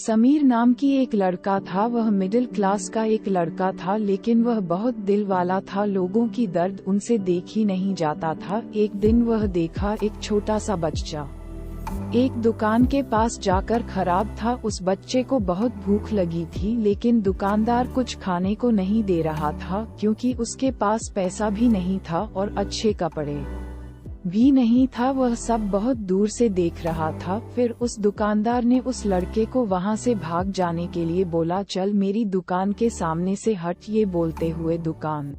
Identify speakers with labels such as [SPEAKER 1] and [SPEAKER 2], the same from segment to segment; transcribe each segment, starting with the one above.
[SPEAKER 1] समीर नाम की एक लड़का था। वह मिडिल क्लास का एक लड़का था, लेकिन वह बहुत दिल वाला था। लोगों की दर्द उनसे देखी नहीं जाता था। एक दिन वह देखा एक छोटा सा बच्चा एक दुकान के पास जाकर खराब था। उस बच्चे को बहुत भूख लगी थी, लेकिन दुकानदार कुछ खाने को नहीं दे रहा था, क्योंकि उसके पास पैसा भी नहीं था और अच्छे कपड़े भी नहीं था। वह सब बहुत दूर से देख रहा था। फिर उस दुकानदार ने उस लड़के को वहां से भाग जाने के लिए बोला, चल मेरी दुकान के सामने से हट। ये बोलते हुए दुकान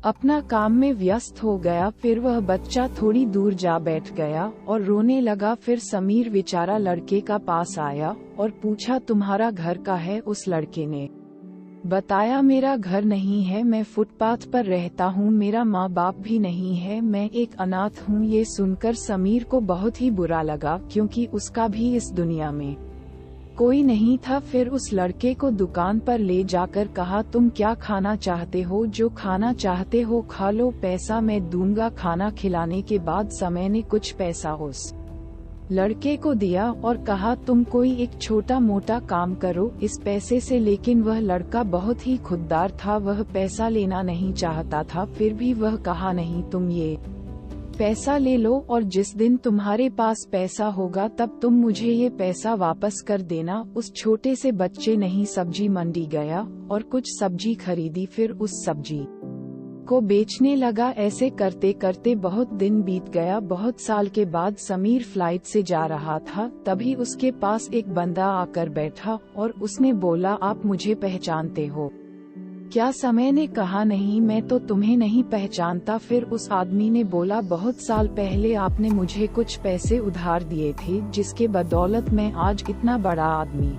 [SPEAKER 1] अपना काम में व्यस्त हो गया। फिर वह बच्चा थोड़ी दूर जा बैठ गया और रोने लगा। फिर समीर बेचारा लड़के का पास आया और पूछा, तुम्हारा घर कहाँ है? उस लड़के ने बताया, मेरा घर नहीं है, मैं फुटपाथ पर रहता हूँ, मेरा माँ बाप भी नहीं है, मैं एक अनाथ हूँ। ये सुनकर समीर को बहुत ही बुरा लगा, क्योंकि उसका भी इस दुनिया में कोई नहीं था। फिर उस लड़के को दुकान पर ले जाकर कहा, तुम क्या खाना चाहते हो? जो खाना चाहते हो खा लो, पैसा मैं दूंगा। खाना खिलाने के बाद समय ने कुछ पैसा उस लड़के को दिया और कहा, तुम कोई एक छोटा मोटा काम करो इस पैसे से। लेकिन वह लड़का बहुत ही खुददार था, वह पैसा लेना नहीं चाहता था। फिर भी वह कहा, नहीं, तुम ये पैसा ले लो और जिस दिन तुम्हारे पास पैसा होगा तब तुम मुझे ये पैसा वापस कर देना। उस छोटे से बच्चे नहीं सब्जी मंडी गया और कुछ सब्जी खरीदी, फिर उस सब्जी को बेचने लगा। ऐसे करते करते बहुत दिन बीत गया। बहुत साल के बाद समीर फ्लाइट से जा रहा था, तभी उसके पास एक बंदा आकर बैठा और उसने बोला, आप मुझे पहचानते हो क्या? समय ने कहा, नहीं, मैं तो तुम्हें नहीं पहचानता। फिर उस आदमी ने बोला, बहुत साल पहले आपने मुझे कुछ पैसे उधार दिए थे, जिसके बदौलत मैं आज इतना बड़ा आदमी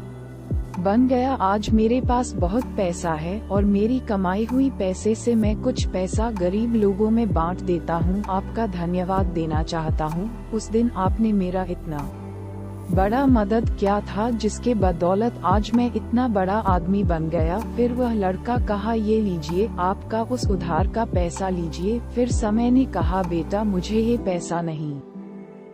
[SPEAKER 1] बन गया। आज मेरे पास बहुत पैसा है और मेरी कमाई हुई पैसे से मैं कुछ पैसा गरीब लोगों में बांट देता हूँ। आपका धन्यवाद देना चाहता हूँ। उस दिन आपने मेरा इतना बड़ा मदद किया था, जिसके बदौलत आज मैं इतना बड़ा आदमी बन गया। फिर वह लड़का कहा, ये लीजिए, आपका उस उधार का पैसा लीजिए। फिर समय ने कहा, बेटा मुझे ये पैसा नहीं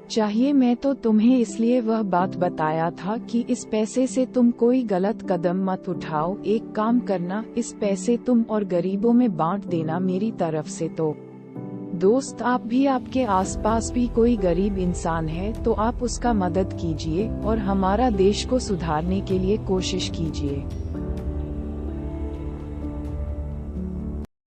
[SPEAKER 1] चाहिए, मैं तो तुम्हें इसलिए वह बात बताया था कि इस पैसे से तुम कोई गलत कदम मत उठाओ। एक काम करना, इस पैसे तुम और गरीबों में बांट देना मेरी तरफ से। तो दोस्त, आप भी, आपके आसपास भी कोई गरीब इंसान है तो आप उसका मदद कीजिए और हमारा देश को सुधारने के लिए कोशिश कीजिए।